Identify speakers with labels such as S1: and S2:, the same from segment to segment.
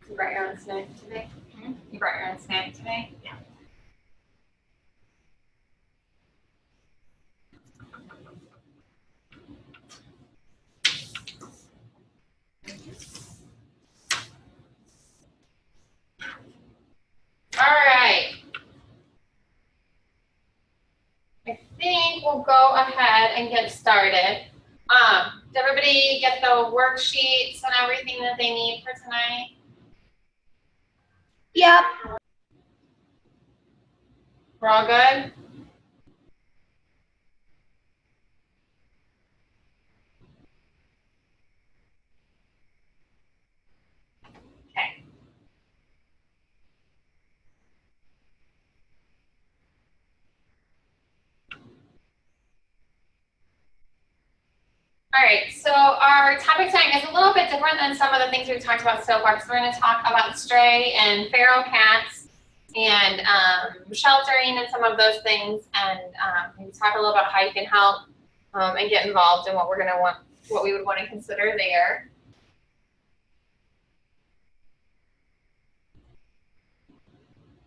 S1: You brought your own snack today? You brought your own snack today? Yeah. All right. I think we'll go ahead and get started. Did everybody get the worksheets and everything that they need for tonight?
S2: Yep.
S1: We're all good? Okay. All right, so our topic tonight is a little bit different than some of the things we've talked about so far, because we're going to talk about stray and feral cats and sheltering and some of those things, and maybe talk a little about how you can help and get involved in what we're going to want, what we would want to consider there.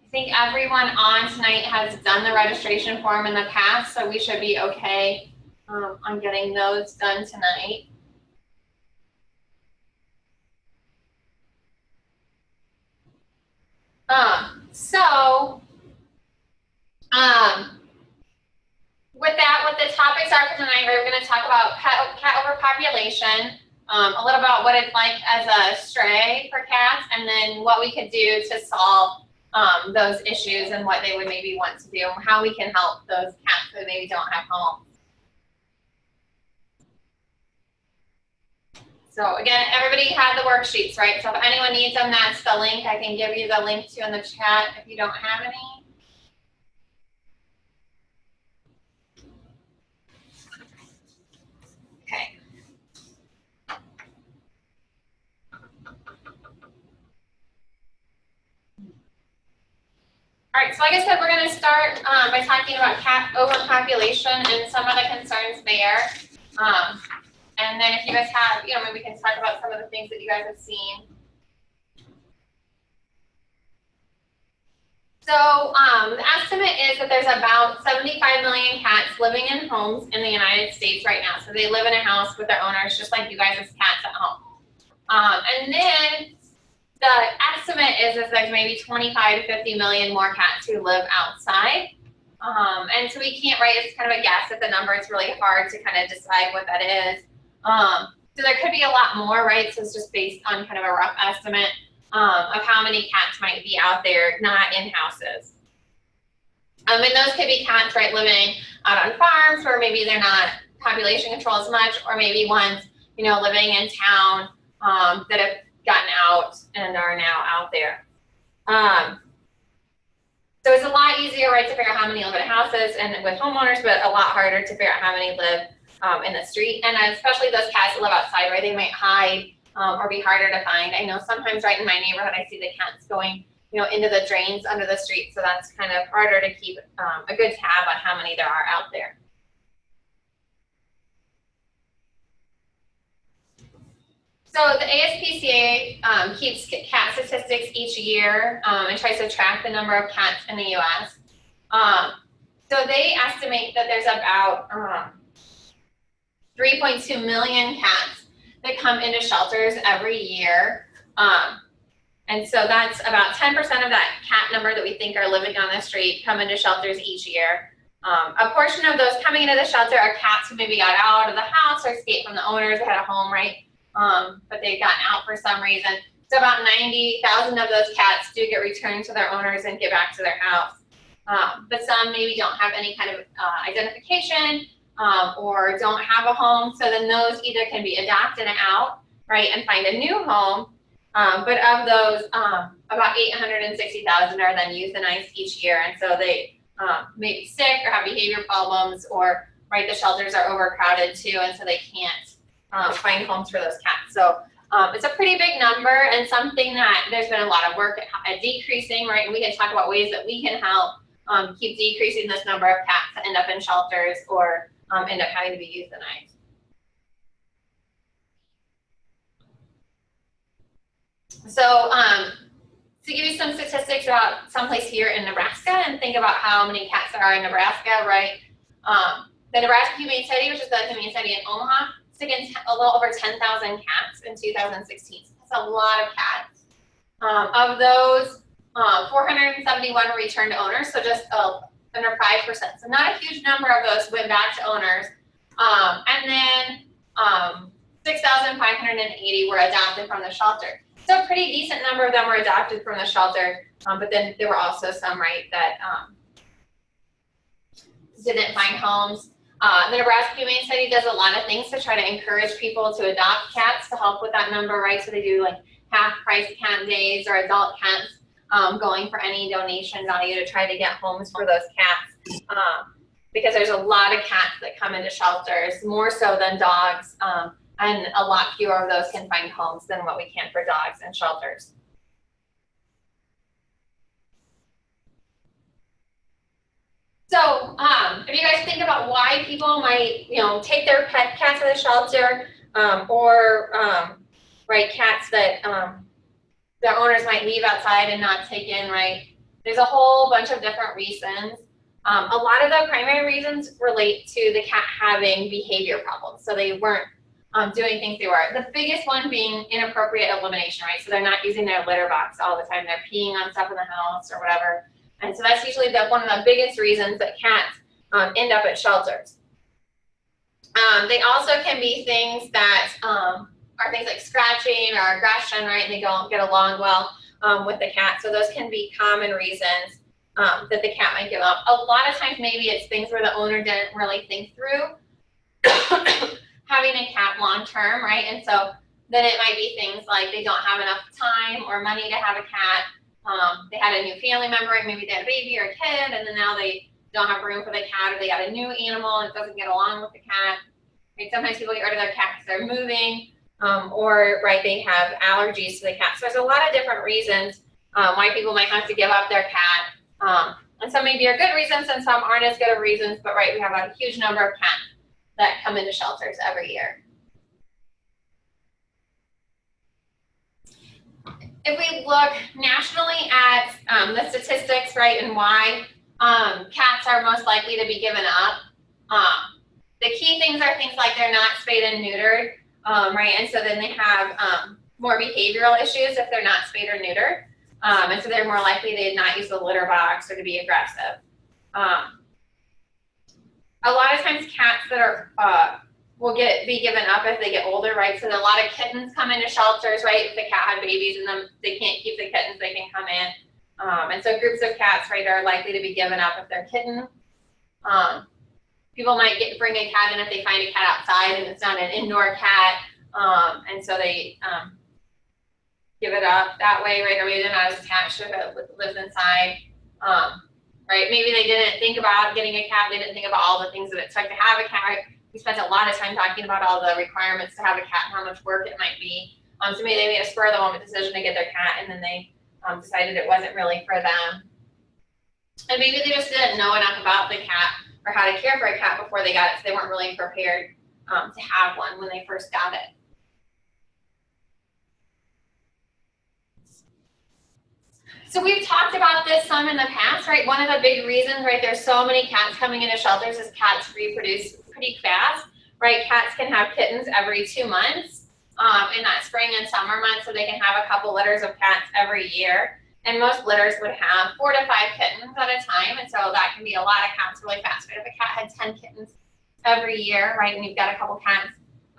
S1: I think everyone on tonight has done the registration form in the past, so we should be okay on getting those done tonight. With that, what the topics are for tonight, we're going to talk about cat overpopulation, a little about what it's like as a stray for cats, and then what we could do to solve those issues and what they would maybe want to do, and how we can help those cats that maybe don't have homes. So again, everybody had the worksheets, right? So if anyone needs them, that's the link. I can give you the link to in the chat if you don't have any. Okay. All right, so like I said, we're going to start by talking about cat overpopulation and some of the concerns there. And then if you guys have, maybe we can talk about some of the things that you guys have seen. So the estimate is that there's about 75 million cats living in homes in the United States right now. So they live in a house with their owners, just like you guys as cats at home. And then the estimate is that there's maybe 25 to 50 million more cats who live outside. And so we can't, right, it's kind of a guess at the number. It's really hard to kind of decide what that is. So there could be a lot more, right? So it's just based on kind of a rough estimate of how many cats might be out there, not in houses. And those could be cats, right, living out on farms where maybe they're not population control as much, or maybe ones, living in town that have gotten out and are now out there. So it's a lot easier, right, to figure out how many live in houses and with homeowners, but a lot harder to figure out how many live in the street. And especially those cats that live outside, right, they might hide or be harder to find. I know sometimes right in my neighborhood, I see the cats going, into the drains under the street. So that's kind of harder to keep a good tab on how many there are out there. So the ASPCA keeps cat statistics each year and tries to track the number of cats in the U.S. So they estimate that there's about 3.2 million cats that come into shelters every year. And so that's about 10% of that cat number that we think are living on the street come into shelters each year. A portion of those coming into the shelter are cats who maybe got out of the house or escaped from the owners, they had a home, right? But they've gotten out for some reason. So about 90,000 of those cats do get returned to their owners and get back to their house. But some maybe don't have any kind of identification or don't have a home. So then those either can be adopted out, right, and find a new home. But of those, about 860,000 are then euthanized each year. And so they may be sick or have behavior problems, or, right, the shelters are overcrowded too, and so they can't find homes for those cats. So it's a pretty big number, and something that there's been a lot of work at decreasing, right? And we can talk about ways that we can help keep decreasing this number of cats that end up in shelters or end up having to be euthanized. So to give you some statistics about someplace here in Nebraska, and think about how many cats there are in Nebraska, right? The Nebraska Humane Society, which is the Humane Society in Omaha, took in a little over 10,000 cats in 2016. So that's a lot of cats. Of those, 471 were returned to owners, so just under 5%. So not a huge number of those went back to owners. And then 6,580 were adopted from the shelter. So a pretty decent number of them were adopted from the shelter, but then there were also some, right, that didn't find homes. The Nebraska Humane Society does a lot of things to try to encourage people to adopt cats to help with that number, right? So they do like half-price cat days or adult cats, going for any donation value to try to get homes for those cats, because there's a lot of cats that come into shelters, more so than dogs. And a lot fewer of those can find homes than what we can for dogs in shelters. So if you guys think about why people might, take their pet cats to the shelter, or right, cats that their owners might leave outside and not take in, right? There's a whole bunch of different reasons. A lot of the primary reasons relate to the cat having behavior problems. So they weren't doing things they were. The biggest one being inappropriate elimination, right? So they're not using their litter box all the time. They're peeing on stuff in the house or whatever. And so that's usually one of the biggest reasons that cats end up at shelters. They also can be things that are things like scratching or aggression, right? And they don't get along well with the cat. So those can be common reasons that the cat might give up. A lot of times maybe it's things where the owner didn't really think through having a cat long term, right? And so then it might be things like they don't have enough time or money to have a cat. They had a new family member, right? Maybe they had a baby or a kid, and then now they don't have room for the cat, or they got a new animal and it doesn't get along with the cat. Right? Sometimes people get rid of their cat because they're moving, or right, they have allergies to the cat. So there's a lot of different reasons why people might have to give up their cat. And some maybe are good reasons and some aren't as good of reasons, but right, we have a huge number of cats that come into shelters every year. If we look nationally at the statistics, right, and why cats are most likely to be given up, the key things are things like they're not spayed and neutered, right, and so then they have more behavioral issues if they're not spayed or neutered, and so they're more likely to not use the litter box or to be aggressive. A lot of times cats that are will be given up as they get older, right? So a lot of kittens come into shelters, right? If the cat had babies and then they can't keep the kittens, they can come in. And so groups of cats, right, are likely to be given up if they're kittens. People might bring a cat in if they find a cat outside and it's not an indoor cat, and so they give it up that way, right? Or maybe they're not as attached if it lives inside. Right? Maybe they didn't think about getting a cat. They didn't think about all the things that it took to have a cat. Right? We spent a lot of time talking about all the requirements to have a cat and how much work it might be. So maybe they made a spur of the moment decision to get their cat, and then they decided it wasn't really for them. And maybe they just didn't know enough about the cat or how to care for a cat before they got it, so they weren't really prepared to have one when they first got it. So we've talked about this some in the past, right? One of the big reasons, right, there's so many cats coming into shelters is cats reproduce pretty fast, right? Cats can have kittens every 2 months in that spring and summer months, so they can have a couple litters of cats every year. And most litters would have 4 to 5 kittens at a time, and so that can be a lot of cats really fast. But if a cat had 10 kittens every year, right, and you've got a couple cats,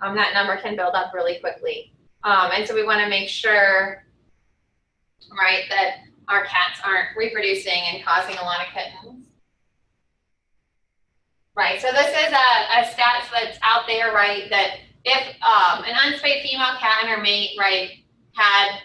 S1: that number can build up really quickly. And so we want to make sure, right, that our cats aren't reproducing and causing a lot of kittens. Right, so this is a stat that's out there, right, that if an unspayed female cat and her mate, right, had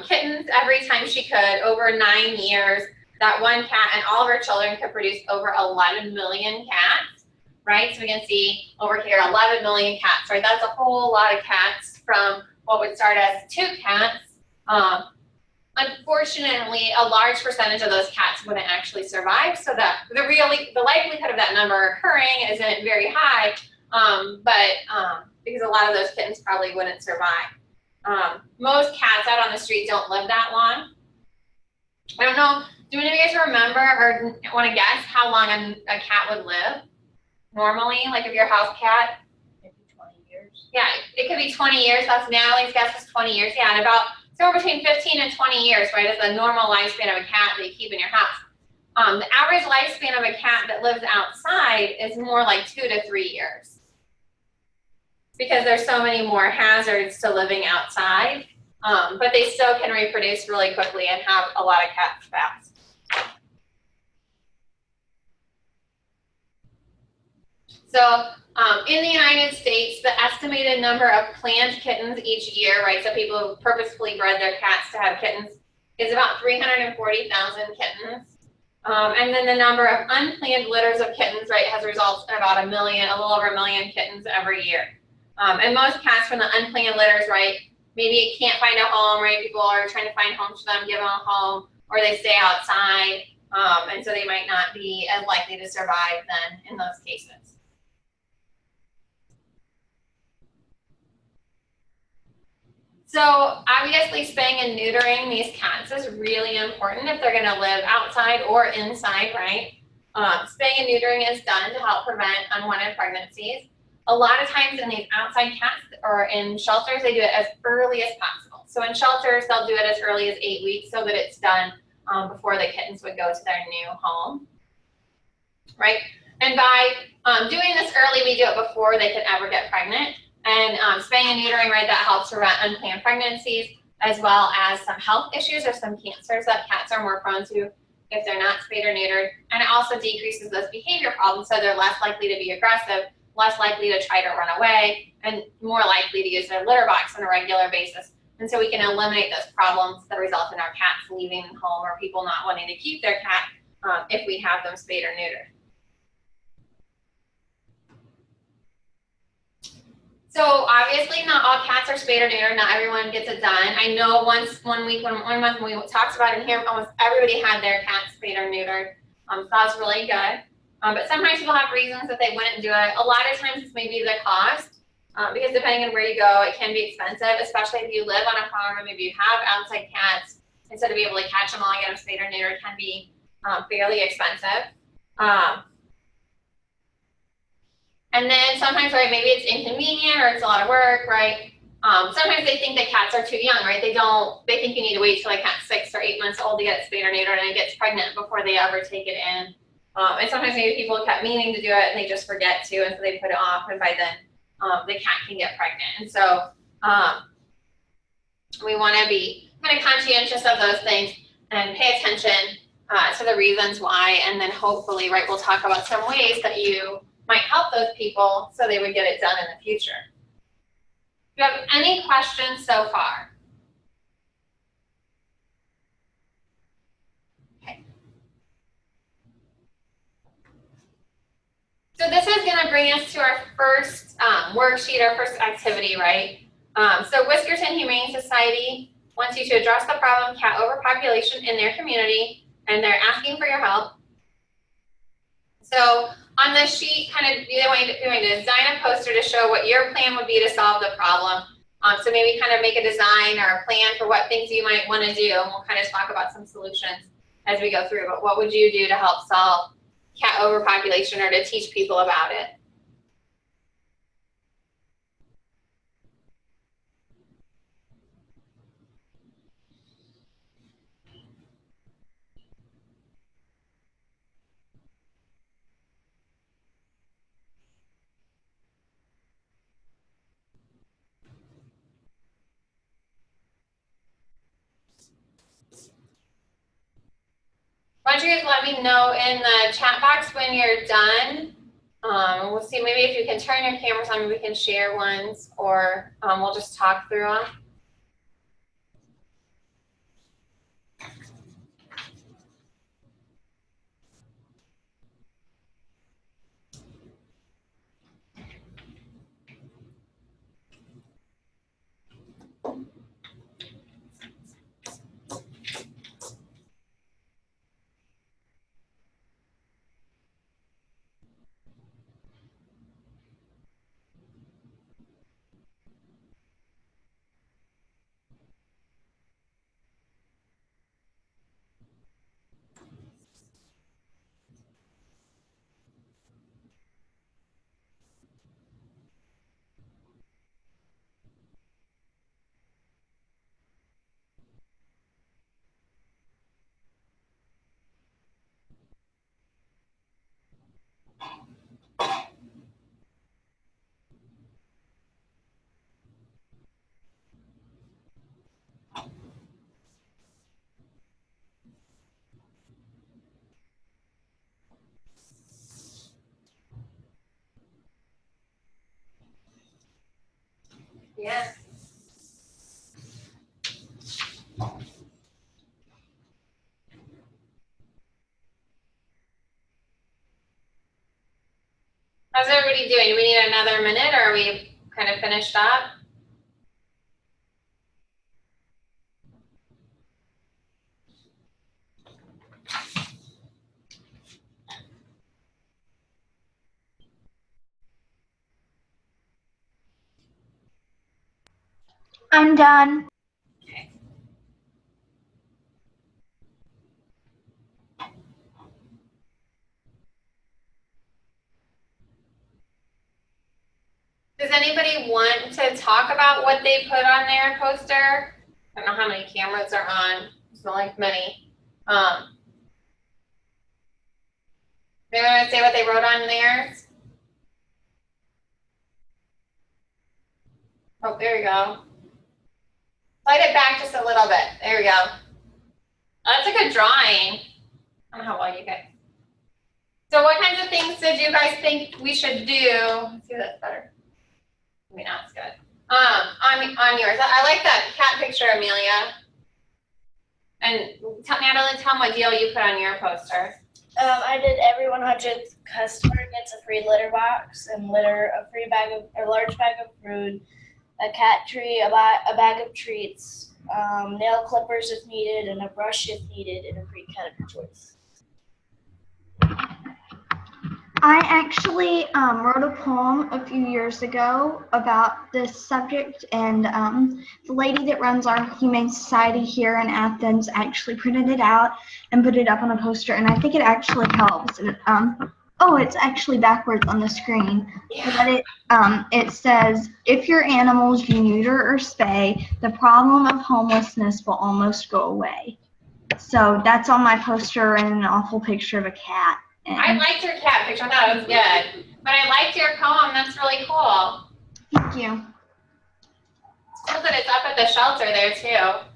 S1: kittens every time she could over 9 years, that one cat and all of her children could produce over 11 million cats, right? So we can see over here, 11 million cats, right? That's a whole lot of cats from what would start as 2 cats. Unfortunately, a large percentage of those cats wouldn't actually survive, so that the likelihood of that number occurring isn't very high, but because a lot of those kittens probably wouldn't survive. Most cats out on the street don't live that long. I don't know, do any of you guys remember or want to guess how long a cat would live normally, like if you're a house cat?
S2: Maybe 20 years.
S1: Yeah, it could be 20 years. That's Natalie's guess is 20 years. Yeah, and about somewhere between 15 and 20 years, right, is the normal lifespan of a cat that you keep in your house. The average lifespan of a cat that lives outside is more like 2 to 3 years because there's so many more hazards to living outside, but they still can reproduce really quickly and have a lot of cats fast. So in the United States, the estimated number of planned kittens each year, right, so people who purposefully bred their cats to have kittens, is about 340,000 kittens. And then the number of unplanned litters of kittens, right, has resulted in about a little over a million kittens every year. And most cats from the unplanned litters, right, maybe can't find a home, right, people are trying to find homes for them, give them a home, or they stay outside, and so they might not be as likely to survive then in those cases. So obviously spaying and neutering these cats is really important if they're going to live outside or inside, right? Spaying and neutering is done to help prevent unwanted pregnancies. A lot of times in these outside cats or in shelters, they do it as early as possible. So in shelters, they'll do it as early as 8 weeks so that it's done before the kittens would go to their new home, right? And by doing this early, we do it before they can ever get pregnant. And spaying and neutering, right, that helps prevent unplanned pregnancies as well as some health issues or some cancers that cats are more prone to if they're not spayed or neutered. And it also decreases those behavior problems, so they're less likely to be aggressive, less likely to try to run away, and more likely to use their litter box on a regular basis. And so we can eliminate those problems that result in our cats leaving home or people not wanting to keep their cat if we have them spayed or neutered. So obviously not all cats are spayed or neutered, not everyone gets it done. I know one month when we talked about it here, almost everybody had their cats spayed or neutered. So that was really good. But sometimes people have reasons that they wouldn't do it. A lot of times it's maybe the cost, because depending on where you go, it can be expensive, especially if you live on a farm and maybe you have outside cats. Instead of being able to catch them all and get them spayed or neutered, can be fairly expensive. And then sometimes, right, maybe it's inconvenient or it's a lot of work, right? Sometimes they think that cats are too young, right? They think you need to wait till like cat's 6 or 8 months old to get it spayed or neutered and it gets pregnant before they ever take it in. And sometimes maybe people kept meaning to do it and they just forget to, and so they put it off, and by then the cat can get pregnant. And so we want to be kind of conscientious of those things and pay attention to the reasons why, and then hopefully, right, we'll talk about some ways that you might help those people so they would get it done in the future. Do you have any questions so far? Okay. So this is going to bring us to our first worksheet, our first activity, right? So Whiskerton Humane Society wants you to address the problem of cat overpopulation in their community, and they're asking for your help. So on this sheet, kind of, you're going to design a poster to show what your plan would be to solve the problem. So maybe kind of make a design or a plan for what things you might want to do, and we'll kind of talk about some solutions as we go through. But what would you do to help solve cat overpopulation or to teach people about it? Why don't you guys let me know in the chat box when you're done. We'll see, maybe if you can turn your cameras on, we can share ones, or we'll just talk through them. Yeah. How's everybody doing? Do we need another minute, or are we kind of finished up?
S3: I'm done.
S1: Okay. Does anybody want to talk about what they put on their poster? I don't know how many cameras are on. It's not like many. They want to say what they wrote on theirs? Oh, there you go. Slide it back just a little bit. There we go. That's a good drawing. I don't know how well you guys. So what kinds of things did you guys think we should do? Let's see if that's better. Maybe not as good. On yours. I like that cat picture, Amelia. And Natalie, tell them what deal you put on your poster.
S2: I did every 100th customer gets a free litter box and litter, a free bag of, a large bag of food, a cat tree, a bag of treats, nail clippers if needed, and a brush if needed, and a free cat of your choice.
S3: I actually wrote a poem a few years ago about this subject, and the lady that runs our Humane Society here in Athens actually printed it out and put it up on a poster, and I think it actually helps. And, oh, it's actually backwards on the screen.
S1: Yeah.
S3: But it says, if your animals you neuter or spay, the problem of homelessness will almost go away. So that's on my poster, and an awful picture of a cat.
S1: I liked your cat picture. I thought it was good. But I liked your poem. That's really cool.
S3: Thank you.
S1: It's cool that it's up at the shelter there, too.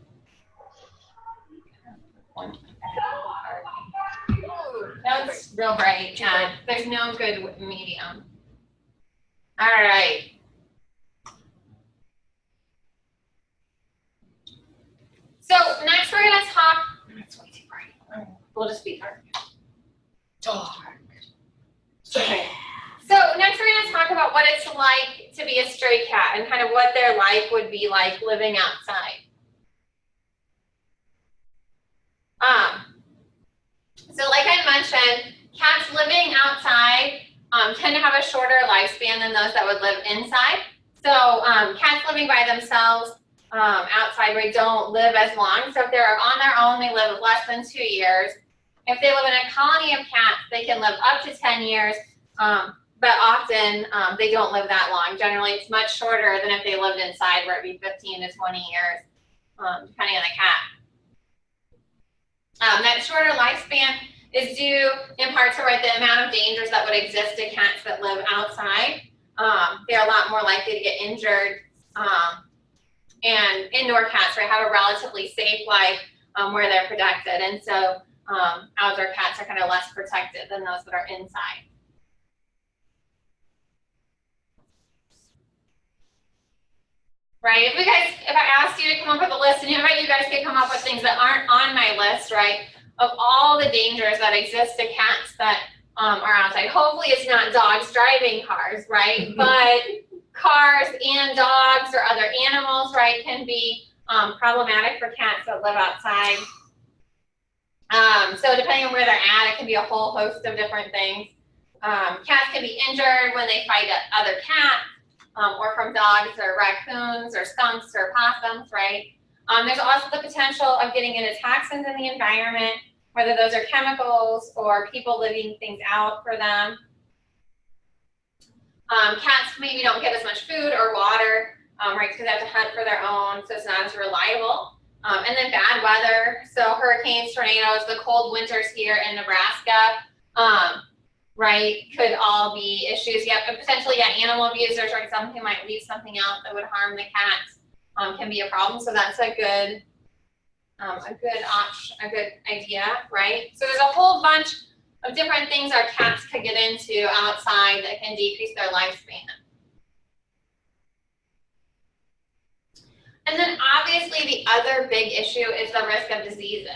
S1: That's real bright. Yeah, there's no good medium. All right. So next we're going to talk. It's way too bright. We'll just be dark. Dark. Okay. So next we're going to talk about what it's like to be a stray cat and kind of what their life would be like living outside. So like I mentioned, cats living outside tend to have a shorter lifespan than those that would live inside. So cats living by themselves outside don't live as long. So if they're on their own, they live less than 2 years. If they live in a colony of cats, they can live up to 10 years, but often they don't live that long. Generally, it's much shorter than if they lived inside, where it'd be 15 to 20 years, depending on the cat. That shorter lifespan is due in part to the amount of dangers that would exist to cats that live outside. They're a lot more likely to get injured, and indoor cats have a relatively safe life where they're protected, and so outdoor cats are kind of less protected than those that are inside. Right? If I asked you to come up with a list, and I bet you guys could come up with things that aren't on my list, right? Of all the dangers that exist to cats that are outside. Hopefully it's not dogs driving cars, right? But cars and dogs or other animals, right, can be problematic for cats that live outside. So depending on where they're at, it can be a whole host of different things. Cats can be injured when they fight other cats, or from dogs or raccoons or skunks or possums, right? There's also the potential of getting into toxins in the environment, whether those are chemicals or people leaving things out for them. Cats maybe don't get as much food or water, right, because they have to hunt for their own, so it's not as reliable. And then bad weather, so hurricanes, tornadoes, the cold winters here in Nebraska, right, could all be issues. Yep, and potentially, animal abusers, or someone who might leave something out that would harm the cats can be a problem. So that's a good idea, right? So there's a whole bunch of different things our cats could get into outside that can decrease their lifespan. really the other big issue is the risk of diseases.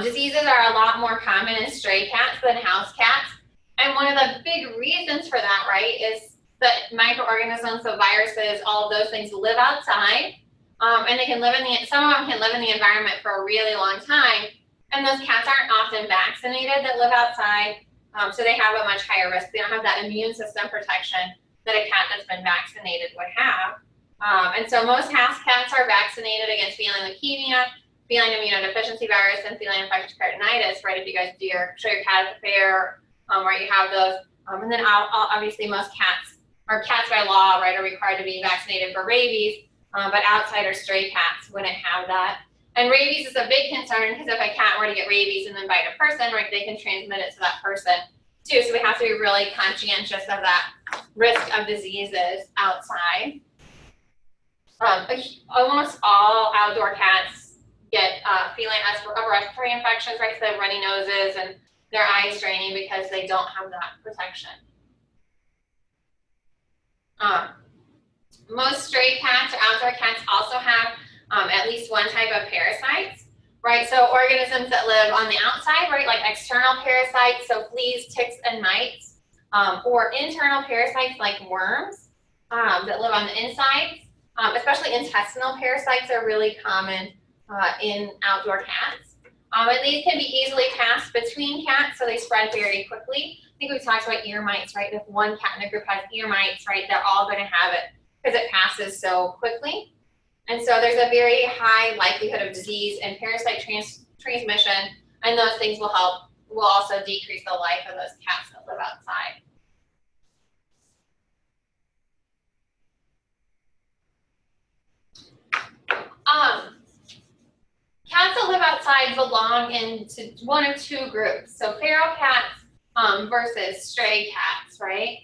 S1: Diseases are a lot more common in stray cats than house cats. And one of the big reasons for that, right, is that microorganisms, so viruses, all of those things live outside. And they can live in some of them can live in the environment for a really long time. And those cats aren't often vaccinated that live outside. So they have a much higher risk. They don't have that immune system protection that a cat that's been vaccinated would have. And so most house cats are vaccinated against feline leukemia, feline immunodeficiency virus, and feline infectious peritonitis, right? If you guys show your cat at the fair, right, you have those. And then obviously most cats by law, right, are required to be vaccinated for rabies, but outside or stray cats wouldn't have that. And rabies is a big concern because if a cat were to get rabies and then bite a person, right, they can transmit it to that person too. So we have to be really conscientious of that risk of diseases outside. Almost all outdoor cats get feline respiratory infections, right? So they have runny noses and their eyes draining because they don't have that protection. Most stray cats or outdoor cats also have at least one type of parasites, right? So organisms that live on the outside, right, like external parasites, so fleas, ticks, and mites, or internal parasites like worms that live on the inside. Especially intestinal parasites are really common in outdoor cats. And these can be easily passed between cats, so they spread very quickly. I think we talked about ear mites, right? If one cat in a group has ear mites, right, they're all going to have it because it passes so quickly. And so there's a very high likelihood of disease and parasite transmission, and those things will also decrease the life of those cats that live outside. Cats that live outside belong into one of two groups. So feral cats versus stray cats, right?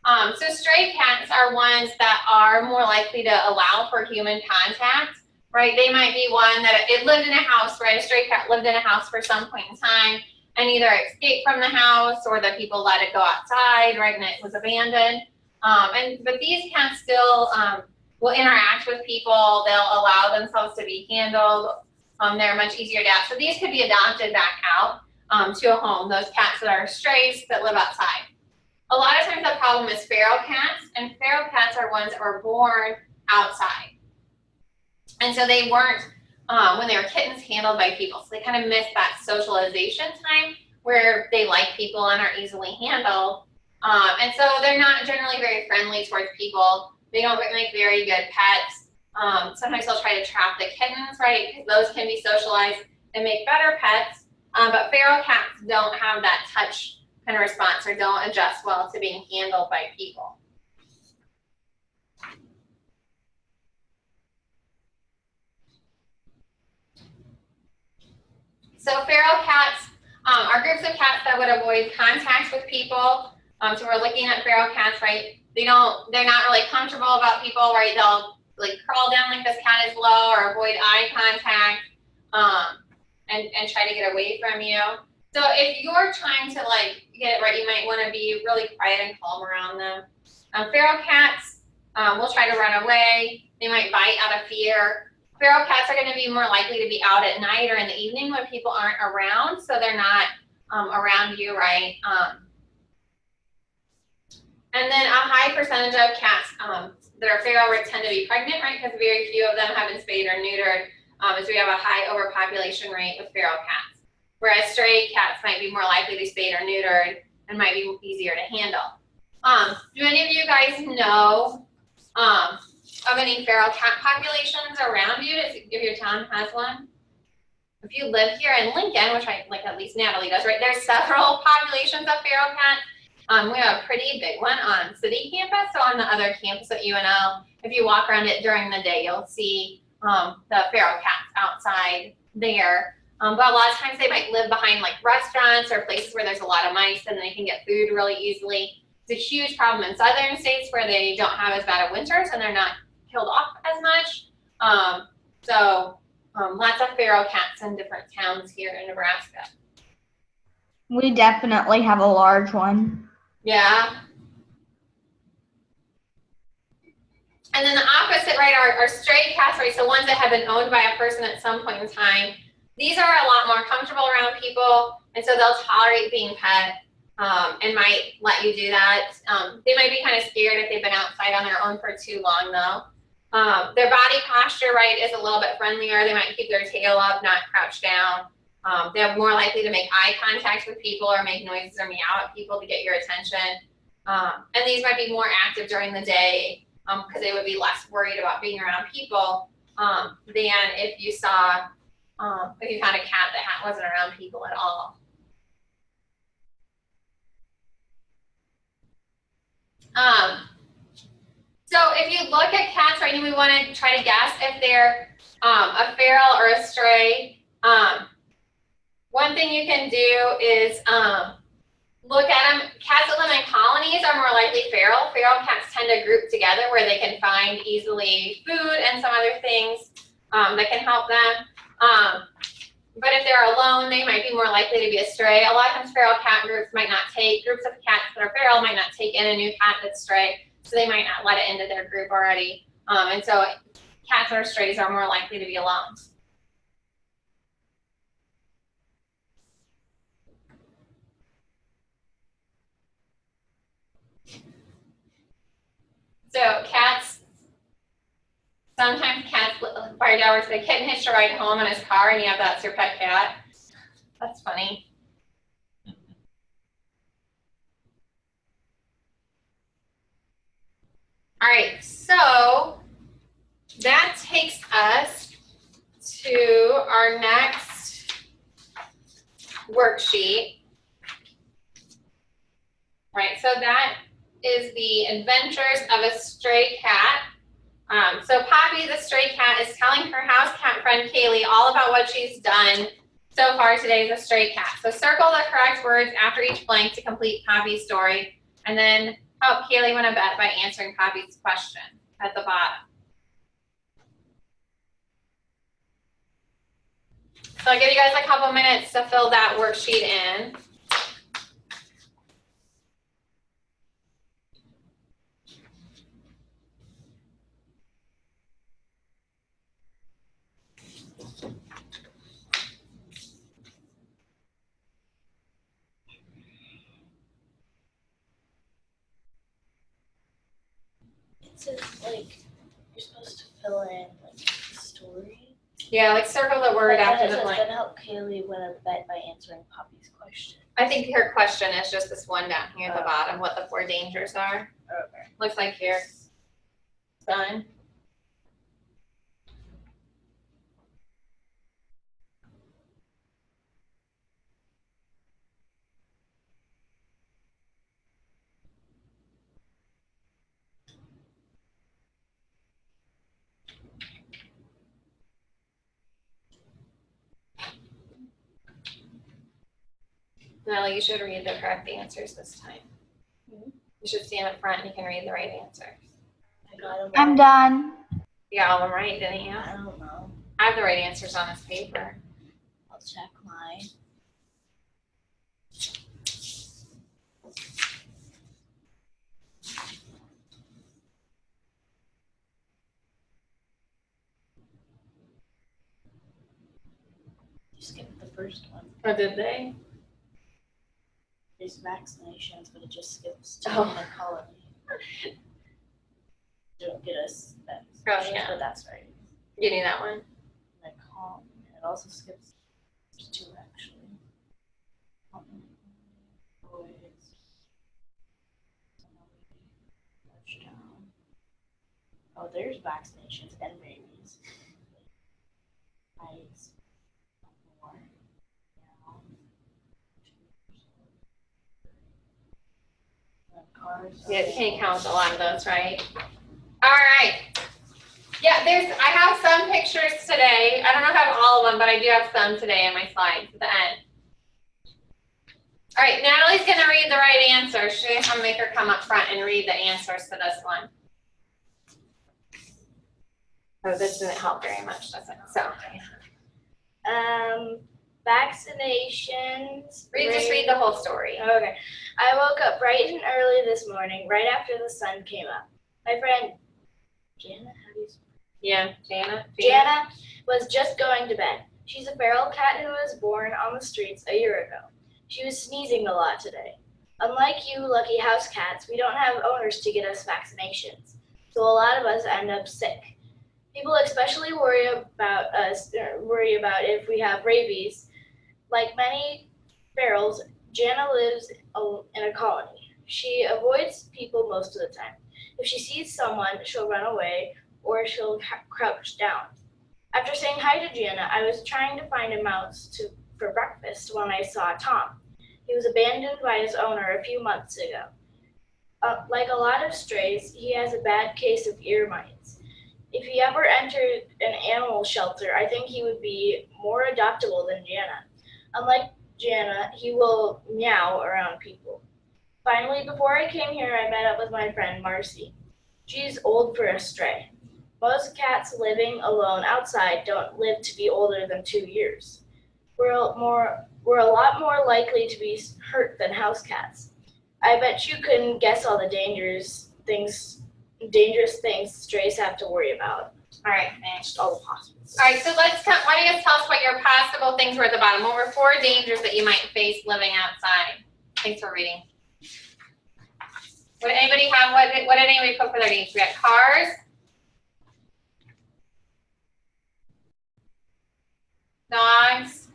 S1: So stray cats are ones that are more likely to allow for human contact, right? They might be one that it lived in a house, right? A stray cat lived in a house for some point in time and either escaped from the house or the people let it go outside, right? And it was abandoned. But these cats still will interact with people. They'll allow themselves to be handled. They're much easier to adapt. So these could be adopted back out to a home, those cats that are strays that live outside. A lot of times the problem is feral cats, and feral cats are ones that were born outside. And so they weren't, when they were kittens, handled by people. So they kind of missed that socialization time where they like people and are easily handled. And so they're not generally very friendly towards people. They don't make very good pets. Sometimes they'll try to trap the kittens, right? Because those can be socialized and make better pets. But feral cats don't have that touch kind of response or don't adjust well to being handled by people. So feral cats are groups of cats that would avoid contact with people. So we're looking at feral cats, right? They're not really comfortable about people, right? They'll like crawl down like this cat is low or avoid eye contact and try to get away from you. So if you're trying to like get it right, you might want to be really quiet and calm around them. Feral cats will try to run away. They might bite out of fear. Feral cats are going to be more likely to be out at night or in the evening when people aren't around, so they're not around you, right? And then a high percentage of cats that are feral tend to be pregnant, right? Because very few of them have been spayed or neutered, as we have a high overpopulation rate with feral cats. Whereas stray cats might be more likely to be spayed or neutered and might be easier to handle. Do any of you guys know of any feral cat populations around you, if your town has one? If you live here in Lincoln, which I like, at least Natalie does, right? There's several populations of feral cats. We have a pretty big one on city campus. So on the other campus at UNL, if you walk around it during the day, you'll see the feral cats outside there. But a lot of times they might live behind like restaurants or places where there's a lot of mice and they can get food really easily. It's a huge problem in southern states where they don't have as bad of winters and they're not killed off as much. Lots of feral cats in different towns here in Nebraska.
S3: We definitely have a large one.
S1: Yeah. And then the opposite, right, are stray cats, right, so ones that have been owned by a person at some point in time. These are a lot more comfortable around people, and so they'll tolerate being pet and might let you do that. They might be kind of scared if they've been outside on their own for too long, though. Their body posture, right, is a little bit friendlier. They might keep their tail up, not crouch down. They're more likely to make eye contact with people or make noises or meow at people to get your attention. And these might be more active during the day because they would be less worried about being around people than if you saw, if you found a cat that wasn't around people at all. So if you look at cats, right, and we want to try to guess if they're a feral or a stray, one thing you can do is look at them. Cats that live in colonies are more likely feral. Feral cats tend to group together where they can find easily food and some other things that can help them. But if they're alone, they might be more likely to be a stray. A lot of times feral cat groups might not take, groups of cats that are feral might not take in a new cat that's stray, so they might not let it into their group already. And so cats that are strays are more likely to be alone. So cats, sometimes cats, Fire Dowers, the kitten hitched a ride home in his car and you have that's your pet cat. That's funny. All right, so that takes us to our next worksheet. All right, so that is the Adventures of a Stray Cat. So Poppy, the stray cat, is telling her house cat friend Kaylee all about what she's done so far today as a stray cat. So circle the correct words after each blank to complete Poppy's story, and then help Kaylee win a bet by answering Poppy's question at the bottom. So I'll give you guys a couple minutes to fill that worksheet in.
S2: It says, like, you're supposed to fill in, like, the story.
S1: Yeah, like circle the word after the blank.
S2: Then help Kaylee win a bet by answering Poppy's question.
S1: I think her question is just this one down here at the bottom, what the 4 dangers are.
S2: Okay.
S1: Looks like here. Done. Natalie, you should read the correct answers this time. You should stand up front and you can read the right answers.
S2: I got them.
S3: I'm done.
S1: You got all of them right, didn't you?
S2: I don't know.
S1: I have the right answers on this paper.
S2: I'll check mine. You skipped the first one.
S1: Oh, did they?
S2: There's vaccinations, but it just skips to
S1: Oh.
S2: the colony. Don't get us that.
S1: Oh, yeah.
S2: But that's right.
S1: You knew that one?
S2: Like home. It also skips to 2 actually. Boys. Touchdown. Oh, there's vaccinations and babies. Eyes. More. Cars.
S1: Yeah, you can't count a lot of those, right? All right. Yeah, I have some pictures today. I don't know if I have all of them, but I do have some today in my slides at the end. All right, Natalie's going to read the right answer. I'm going to make her come up front and read the answers to this one. Oh, this didn't help very much, does it? So,
S2: vaccinations.
S1: just read the whole story.
S2: Okay. I woke up bright and early this morning, right after the sun came up. My friend Jana, how do you spell?
S1: Yeah, Jana.
S2: Jana was just going to bed. She's a feral cat who was born on the streets a year ago. She was sneezing a lot today. Unlike you lucky house cats, we don't have owners to get us vaccinations, so a lot of us end up sick. People especially worry about if we have rabies. Like many ferals, Jana lives in a colony. She avoids people most of the time. If she sees someone, she'll run away or she'll crouch down. After saying hi to Jana, I was trying to find a mouse for breakfast when I saw Tom. He was abandoned by his owner a few months ago. Like a lot of strays, he has a bad case of ear mites. If he ever entered an animal shelter, I think he would be more adoptable than Jana. Unlike Jana, he will meow around people. Finally, before I came here, I met up with my friend Marcy. She's old for a stray. Most cats living alone outside don't live to be older than 2 years. We're a lot more likely to be hurt than house cats. I bet you couldn't guess all the dangerous things strays have to worry about.
S1: All right, thanks.
S2: Just all the possibles.
S1: All right, so why don't you guys tell us what your possible things were at the bottom? What were 4 dangers that you might face living outside? Thanks for reading. What did anybody have? What did anybody put for their dangers? We got cars, dogs,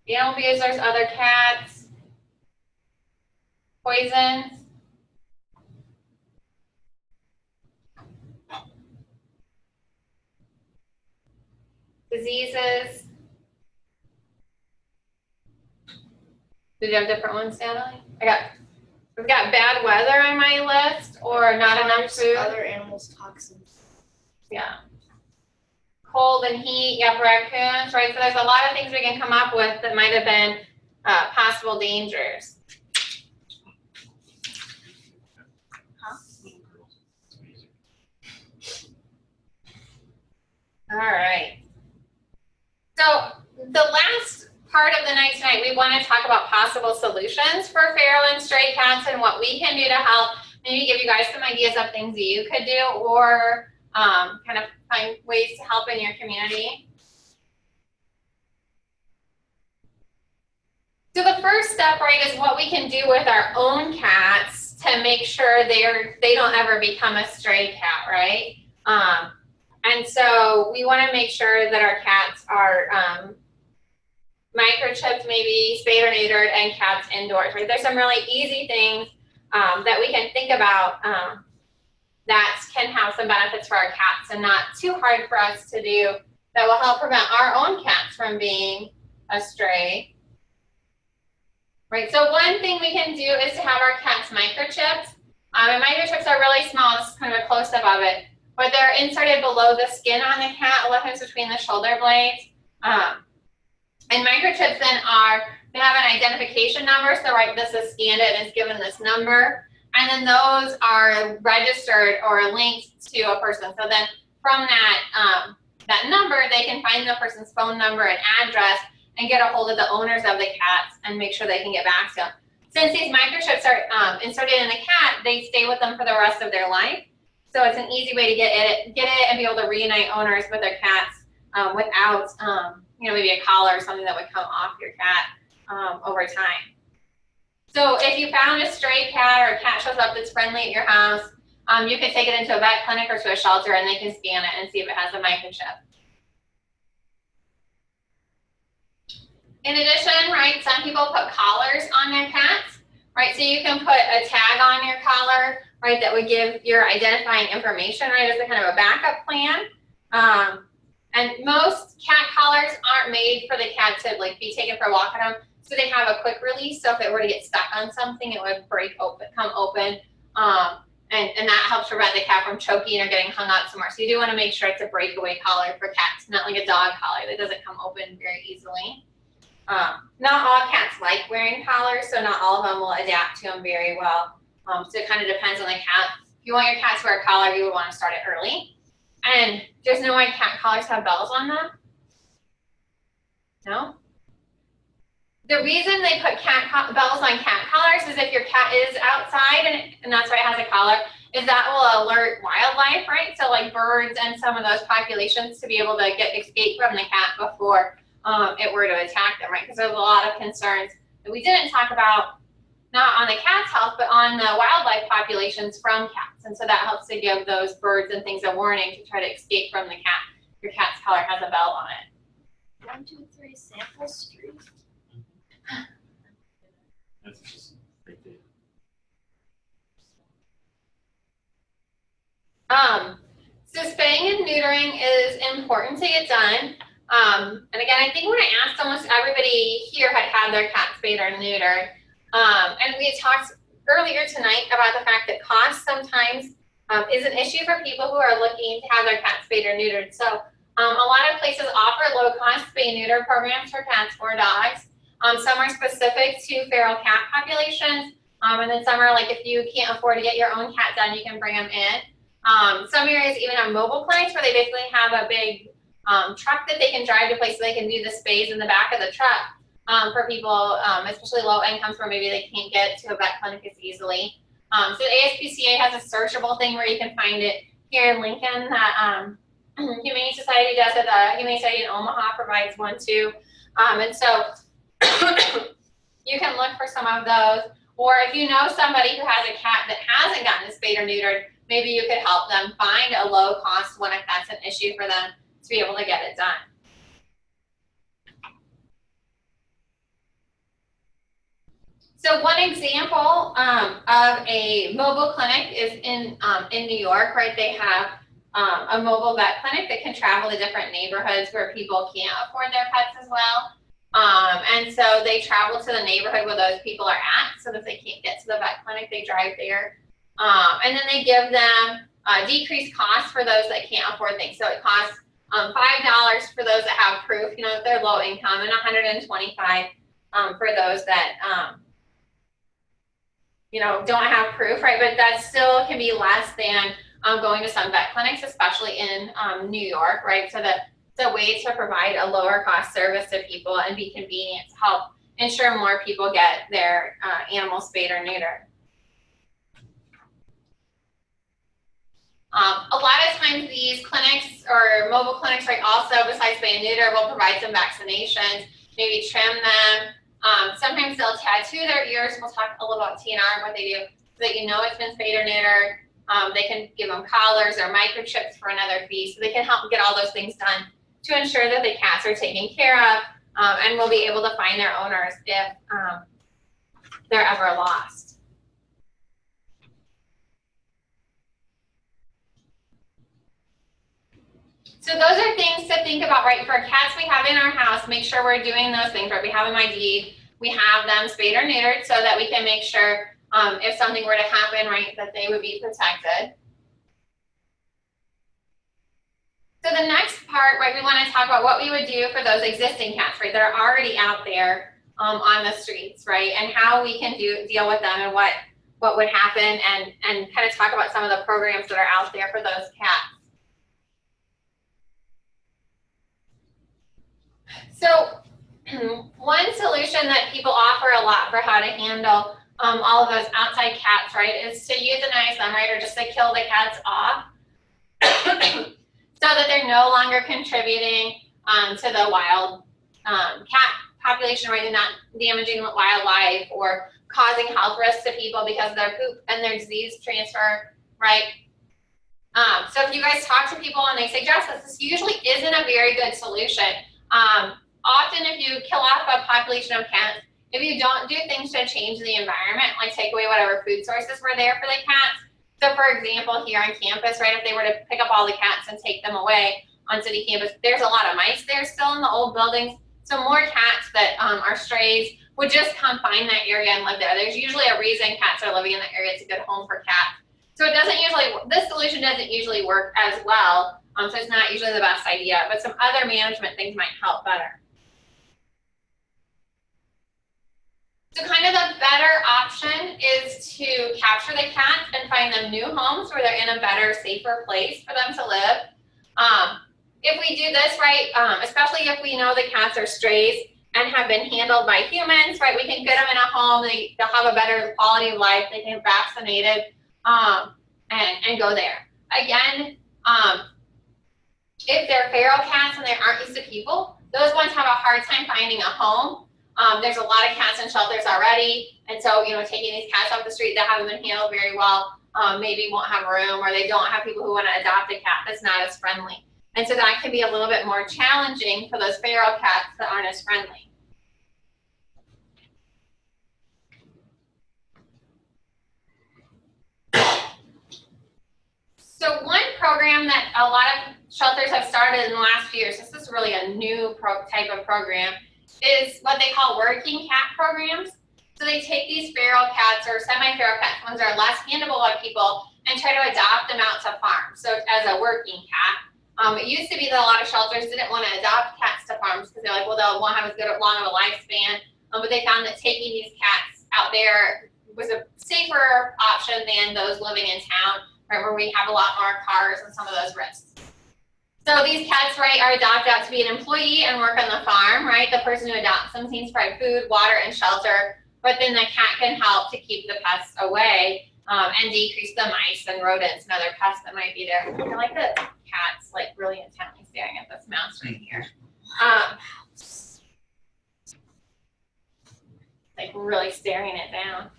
S1: animal abusers, other cats, poisons, diseases. Did you have different ones, Natalie? We've got bad weather on my list, or not enough food.
S2: Other animals' toxins.
S1: Yeah. Cold and heat, you have raccoons, right? So there's a lot of things we can come up with that might have been possible dangers. Huh? All right. So the last part of the night tonight, we want to talk about possible solutions for feral and stray cats and what we can do to help. Maybe give you guys some ideas of things that you could do, or kind of find ways to help in your community. So the first step, right, is what we can do with our own cats to make sure they don't ever become a stray cat, right? And so we want to make sure that our cats are microchipped, maybe spayed or neutered, and kept indoors, right? There's some really easy things that we can think about that can have some benefits for our cats and not too hard for us to do, that will help prevent our own cats from being a stray. Right, so one thing we can do is to have our cats microchipped. And microchips are really small. This is kind of a close-up of it. But they're inserted below the skin on the cat, a lot of times between the shoulder blades. And microchips then they have an identification number. So right, this is scanned it and it's given this number. And then those are registered or linked to a person. So then from that number, they can find the person's phone number and address and get a hold of the owners of the cats and make sure they can get back to them. Since these microchips are inserted in the cat, they stay with them for the rest of their life. So it's an easy way to get it and be able to reunite owners with their cats without, maybe a collar or something that would come off your cat over time. So if you found a stray cat or a cat shows up that's friendly at your house, you can take it into a vet clinic or to a shelter and they can scan it and see if it has a microchip. In addition, right, some people put collars on their cats, right? So you can put a tag on your collar, right, that would give your identifying information, right, as a kind of a backup plan. And most cat collars aren't made for the cat to be taken for a walk on them. So they have a quick release. So if it were to get stuck on something, it would come open. And that helps prevent the cat from choking or getting hung out somewhere. So you do want to make sure it's a breakaway collar for cats, not like a dog collar that doesn't come open very easily. Not all cats like wearing collars, so not all of them will adapt to them very well. So it kind of depends on the cat. If you want your cat to wear a collar, you would want to start it early. And there's no way cat collars have bells on them? No? The reason they put bells on cat collars is if your cat is outside and that's why it has a collar, is that will alert wildlife, right? So like birds and some of those populations to be able to escape from the cat before it were to attack them, right? Because there's a lot of concerns that we didn't talk about, not on the cat's health, but on the wildlife populations from cats. And so that helps to give those birds and things a warning to try to escape from the cat. Your cat's collar has a bell on it.
S2: 1, 2, 3 Sample Street.
S4: That's just right there.
S1: So spaying and neutering is important to get done. And again, I think when I asked, almost everybody here had their cat spayed or neutered. And we had talked earlier tonight about the fact that cost sometimes is an issue for people who are looking to have their cat spayed or neutered. So a lot of places offer low-cost spay-neuter programs for cats or dogs. Some are specific to feral cat populations, and then some are like if you can't afford to get your own cat done, you can bring them in. Some areas even have mobile clinics where they basically have a big truck that they can drive to places so they can do the spays in the back of the truck for people, especially low incomes where maybe they can't get to a vet clinic as easily. So ASPCA has a searchable thing where you can find it here in Lincoln that Humane Society does it. The Humane Society in Omaha provides one too. And so you can look for some of those. Or if you know somebody who has a cat that hasn't gotten spayed or neutered, maybe you could help them find a low cost one if that's an issue for them to be able to get it done. So one example of a mobile clinic is in New York, right? They have a mobile vet clinic that can travel to different neighborhoods where people can't afford their pets as well. And so they travel to the neighborhood where those people are at, so that if they can't get to the vet clinic, they drive there. And then they give them decreased costs for those that can't afford things. So it costs $5 for those that have proof, you know, if they're low income, and $125 for those that, you know, don't have proof, right? But that still can be less than going to some vet clinics, especially in New York, right? So that it's a way to provide a lower cost service to people and be convenient to help ensure more people get their animals spayed or neutered. A lot of times these clinics or mobile clinics, right, also besides spay and neuter, will provide some vaccinations, maybe trim them. Sometimes they'll tattoo their ears. We'll talk a little about TNR and what they do so that you know it's been spayed or neutered. They can give them collars or microchips for another fee, so they can help get all those things done to ensure that the cats are taken care of, and will be able to find their owners if they're ever lost. So those are things to think about, right? For cats we have in our house, make sure we're doing those things, right? We have them ID'd, we have them spayed or neutered so that we can make sure if something were to happen, right, that they would be protected. So the next part, right, we want to talk about what we would do for those existing cats, right, that are already out there on the streets, right, and how we can deal with them and what would happen, and kind of talk about some of the programs that are out there for those cats. So one solution that people offer a lot for how to handle all of those outside cats, right, is to euthanize them, right, or just to kill the cats off so that they're no longer contributing to the wild cat population, right, and not damaging wildlife or causing health risks to people because of their poop and their disease transfer, right? So if you guys talk to people and they say, Jess, this usually isn't a very good solution. Often if you kill off a population of cats, if you don't do things to change the environment, like take away whatever food sources were there for the cats. So for example, here on campus, right, if they were to pick up all the cats and take them away on city campus, there's a lot of mice there still in the old buildings. So more cats that are strays would just come find that area and live there. There's usually a reason cats are living in the area. It's a good home for cats. So it doesn't usually, this solution doesn't usually work as well. So it's not usually the best idea, but some other management things might help better. So kind of the better option is to capture the cats and find them new homes where they're in a better, safer place for them to live. If we do this right, especially if we know the cats are strays and have been handled by humans, right? We can get them in a home, they'll have a better quality of life, they can get vaccinated, and go there. Again, if they're feral cats and they aren't used to people, those ones have a hard time finding a home. There's a lot of cats in shelters already, and so, you know, taking these cats off the street that haven't been handled very well, maybe won't have room, or they don't have people who want to adopt a cat that's not as friendly. And so that can be a little bit more challenging for those feral cats that aren't as friendly. So one program that a lot of shelters have started in the last few years, this is really a new type of program, is what they call working cat programs. So they take these feral cats or semi-feral cats, ones that are less handleable by people, and try to adopt them out to farms, so as a working cat. It used to be that a lot of shelters didn't want to adopt cats to farms because they're like, well, they won't have as long of a lifespan. But they found that taking these cats out there was a safer option than those living in town, right, where we have a lot more cars and some of those risks. So these cats, right, are adopted out to be an employee and work on the farm, right? The person who adopts them needs to provide food, water, and shelter, but then the cat can help to keep the pests away and decrease the mice and rodents and other pests that might be there. I like the cat's like really intently staring at this mouse right here. Like really staring it down.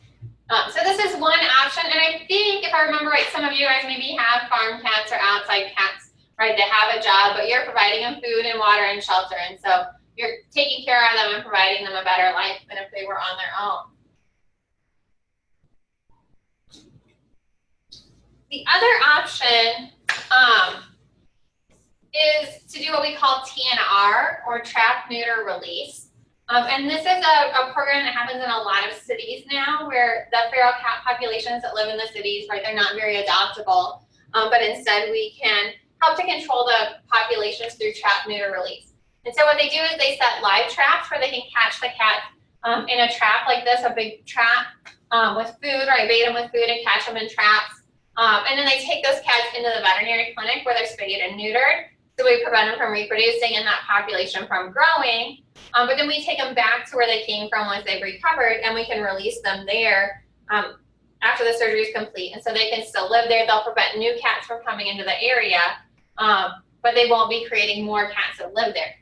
S1: So this is one option, and I think if I remember right, some of you guys maybe have farm cats or outside cats, right? They have a job, but you're providing them food and water and shelter, and so you're taking care of them and providing them a better life than if they were on their own. The other option is to do what we call TNR, or trap, neuter, release. And this is a program that happens in a lot of cities now, where the feral cat populations that live in the cities, right, they're not very adoptable, but instead we can help to control the populations through trap, neuter, release. And so what they do is they set live traps where they can catch the cat in a trap like this, a big trap with food, right, bait them with food and catch them in traps. And then they take those cats into the veterinary clinic where they're spayed and neutered. So we prevent them from reproducing and that population from growing. But then we take them back to where they came from once they've recovered, and we can release them there after the surgery is complete. And so they can still live there. They'll prevent new cats from coming into the area, but they won't be creating more cats that live there.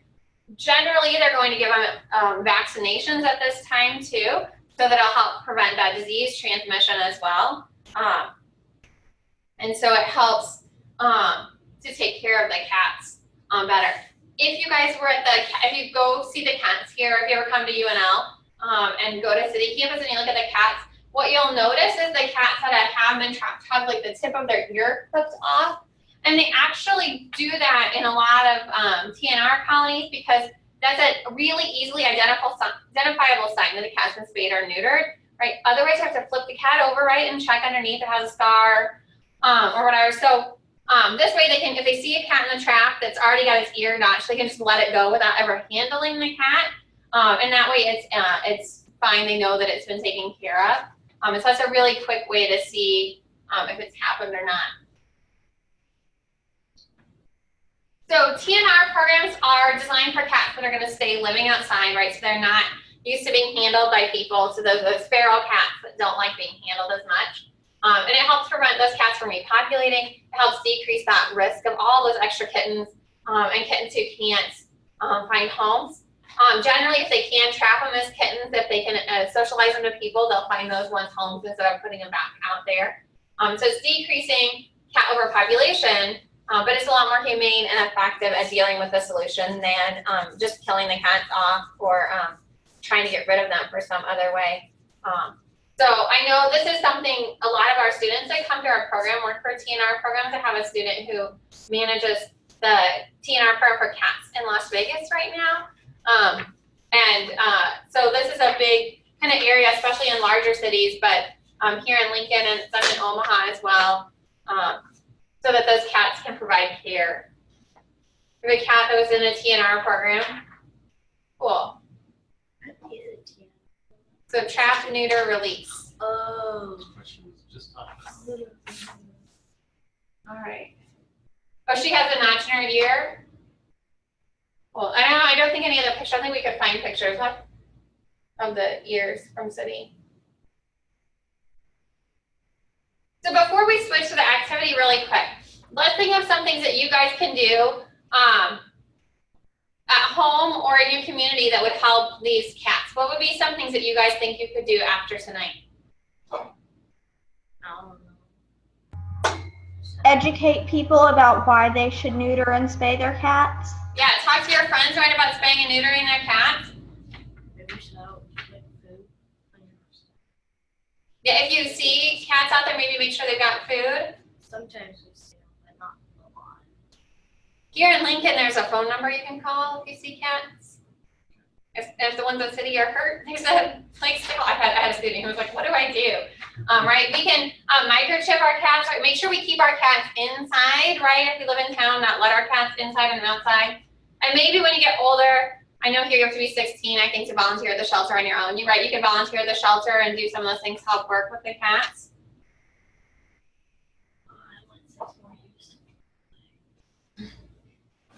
S1: Generally, they're going to give them vaccinations at this time too, so that it'll help prevent that disease transmission as well. And so it helps to take care of the cats better. If you guys were at if you go see the cats here, if you ever come to UNL and go to city campus and you look at the cats, what you'll notice is the cats that have been trapped have like the tip of their ear clipped off. And they actually do that in a lot of TNR colonies because that's a really easily identifiable sign that a cat's been spayed or neutered, right? Otherwise, you have to flip the cat over, right, and check underneath if it has a scar or whatever. So this way they can, if they see a cat in the trap that's already got its ear notched, they can just let it go without ever handling the cat. And that way it's fine. They know that it's been taken care of. And so that's a really quick way to see if it's happened or not. So TNR programs are designed for cats that are going to stay living outside, right? So they're not used to being handled by people. So those feral cats that don't like being handled as much. And it helps prevent those cats from repopulating. It helps decrease that risk of all those extra kittens and kittens who can't find homes. Generally, if they can trap them as kittens, if they can socialize them to people, they'll find those ones homes instead of putting them back out there. So it's decreasing cat overpopulation, but it's a lot more humane and effective at dealing with the solution than just killing the cats off or trying to get rid of them for some other way. So I know this is something a lot of our students that come to our program work for TNR programs. I have a student who manages the TNR program for cats in Las Vegas right now. So this is a big kind of area, especially in larger cities, but here in Lincoln and some in Omaha as well, so that those cats can provide care. We have a cat that was in a TNR program. Cool. So trap, neuter, release.
S2: Oh.
S1: All right. Oh, she has a notch in her ear? Well, I don't think any other picture. I think we could find pictures of the ears from City. So before we switch to the activity really quick, let's think of some things that you guys can do at home or in your community that would help these cats. What would be some things that you guys think you could do after tonight?
S3: Educate people about why they should neuter and spay their cats.
S1: Yeah, talk to your friends, right, about spaying and neutering their cats.
S2: Maybe so. Get food.
S1: Yeah, if you see cats out there, maybe make sure they've got food.
S2: Sometimes we see them, but not a lot.
S1: Here in Lincoln, there's a phone number you can call if you see cats. If the ones in the city are hurt, there's a place to call. I had a student who was like, what do I do? Right, we can microchip our cats, right? Make sure we keep our cats inside, right? If we live in town, not let our cats inside and outside. And maybe when you get older, I know here you have to be 16, I think, to volunteer at the shelter on your own. You can volunteer at the shelter and do some of those things to help work with the cats.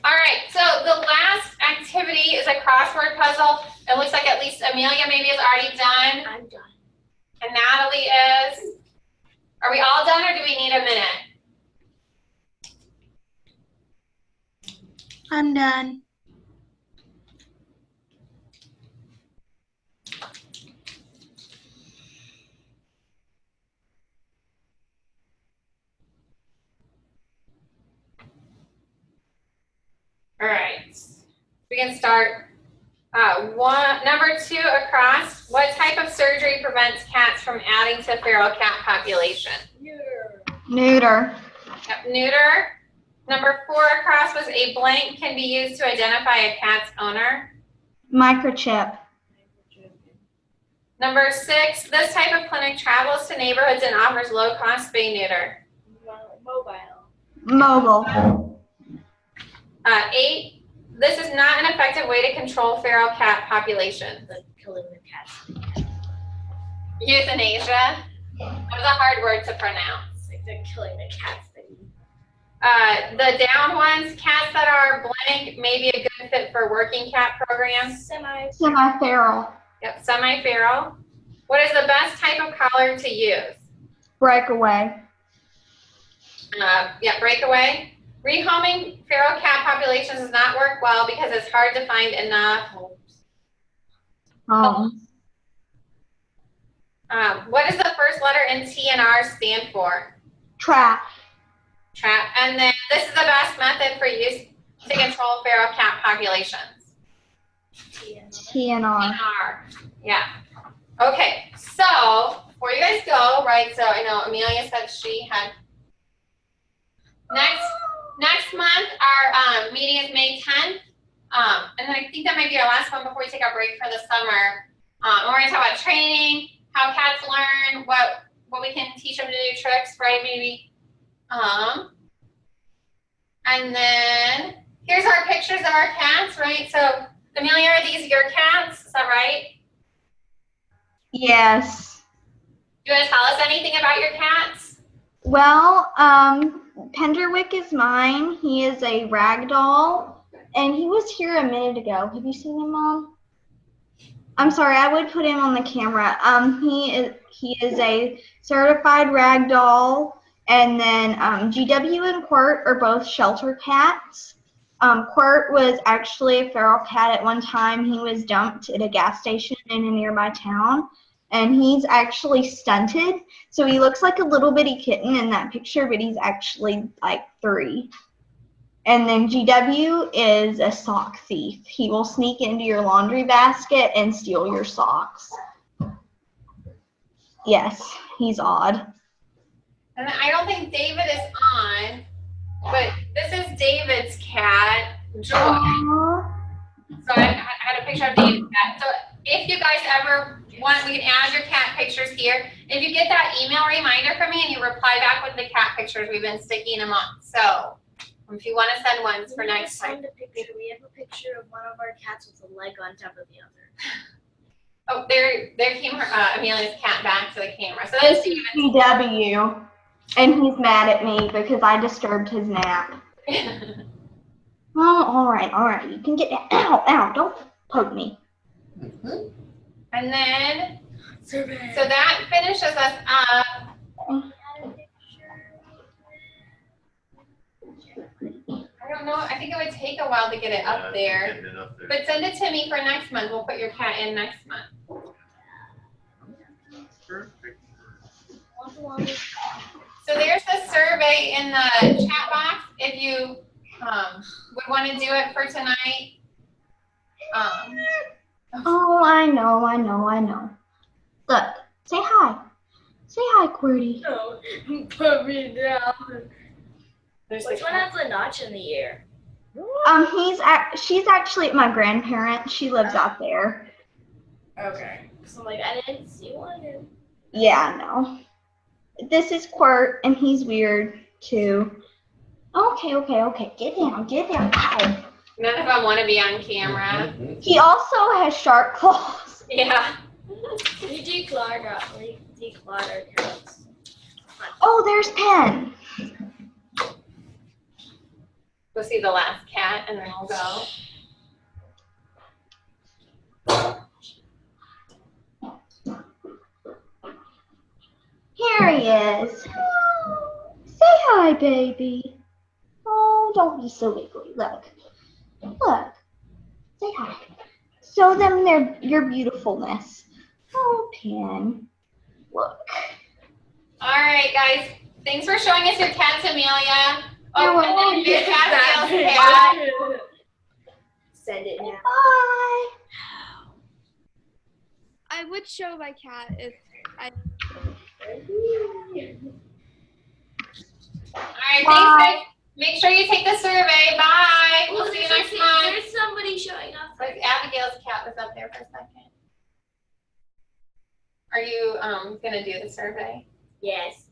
S1: All right, so the last activity is a crossword puzzle. It looks like at least Amelia maybe is already done.
S2: I'm done.
S1: And Natalie is. Are we all done or do we need a minute?
S3: I'm done.
S1: All right, we can start. Number 2 across. What type of surgery prevents cats from adding to feral cat population?
S3: Neuter.
S1: Yep, neuter. Number 4 across was a blank can be used to identify a cat's owner.
S3: Microchip.
S1: Number 6, this type of clinic travels to neighborhoods and offers low-cost spay neuter.
S3: Mobile.
S1: 8, this is not an effective way to control feral cat populations.
S2: Like killing the cats.
S1: Euthanasia. That was a hard word to pronounce.
S2: It's like they're killing the cats.
S1: The down ones, cats that are blank may be a good fit for working cat programs.
S3: Semi-feral.
S1: Yep, semi-feral. What is the best type of collar to use?
S3: Breakaway.
S1: Yeah, breakaway. Rehoming feral cat populations does not work well because it's hard to find enough. What does the first letter in TNR stand for?
S3: Trap.
S1: Trap. And then this is the best method for use to control feral cat populations.
S3: TNR.
S1: TNR. Yeah. Okay, so before you guys go, right, so I know Amelia said she had next month our meeting is May 10th. And then I think that might be our last one before we take our break for the summer. We're going to talk about training, how cats learn, what we can teach them to do, tricks, right, maybe. And then here's our pictures of our cats, right? So Amelia, are these your cats? Is that right?
S3: Yes.
S1: Do you want to tell us anything about your cats?
S3: Well, Penderwick is mine. He is a ragdoll, and he was here a minute ago. Have you seen him, Mom? I'm sorry, I would put him on the camera. He is a certified ragdoll, and then GW and Quirt are both shelter cats. Quirt was actually a feral cat at one time. He was dumped at a gas station in a nearby town, and he's actually stunted. So he looks like a little bitty kitten in that picture, but he's actually like 3. And then GW is a sock thief. He will sneak into your laundry basket and steal your socks. Yes, he's odd.
S1: And I don't think David is on, but this is David's cat, Joy. So I had a picture of David's cat. So if you guys ever want, we can add your cat pictures here. If you get that email reminder from me and you reply back with the cat pictures, we've been sticking them on. So if you want to send ones for next time.
S2: We have a picture of one of our cats with a leg on top of the other.
S1: Oh, there came Amelia's cat back to the camera. So that's
S3: GW, and he's mad at me because I disturbed his nap. Oh, all right. You can get down. Ow, don't poke me.
S1: And then, so that finishes us up. I don't know, I think it would take a while to get it up there.
S4: Getting it up there.
S1: But send it to me for next month. We'll put your cat in next month.
S4: Perfect.
S1: So there's the survey in the chat box if you would want to do it for tonight.
S3: Oh, I know. Look, say hi. Say hi, QWERTY.
S2: No, put me down.
S1: There's
S2: Which one has a notch in the ear?
S3: She's actually my grandparent. She lives out there.
S2: Okay. So I'm like, I didn't see one.
S3: Yeah, no. This is Quirt, and he's weird too. Okay. Get down. Ow.
S1: None of them want to be on camera.
S3: He also has sharp claws.
S1: Yeah.
S2: We declawed our cats.
S3: Oh, there's Pen.
S1: We'll see the last cat, and then we'll go.
S3: Here he is. Say hi, baby. Oh, don't be so wiggly. Look. Say hi. Show them your beautifulness. Oh, Pen. Look.
S1: All right, guys. Thanks for showing us your cats, Amelia.
S3: You're
S1: Oh, and then
S3: welcome.
S1: your cat.
S2: Send it now.
S3: Bye.
S5: I would show my cat if I.
S1: All right, thanks, guys. Make sure you take the survey. Bye. We'll see you next month.
S2: There's somebody showing up.
S1: Like Abigail's cat was up there for a second. Are you gonna do the survey?
S2: Yes.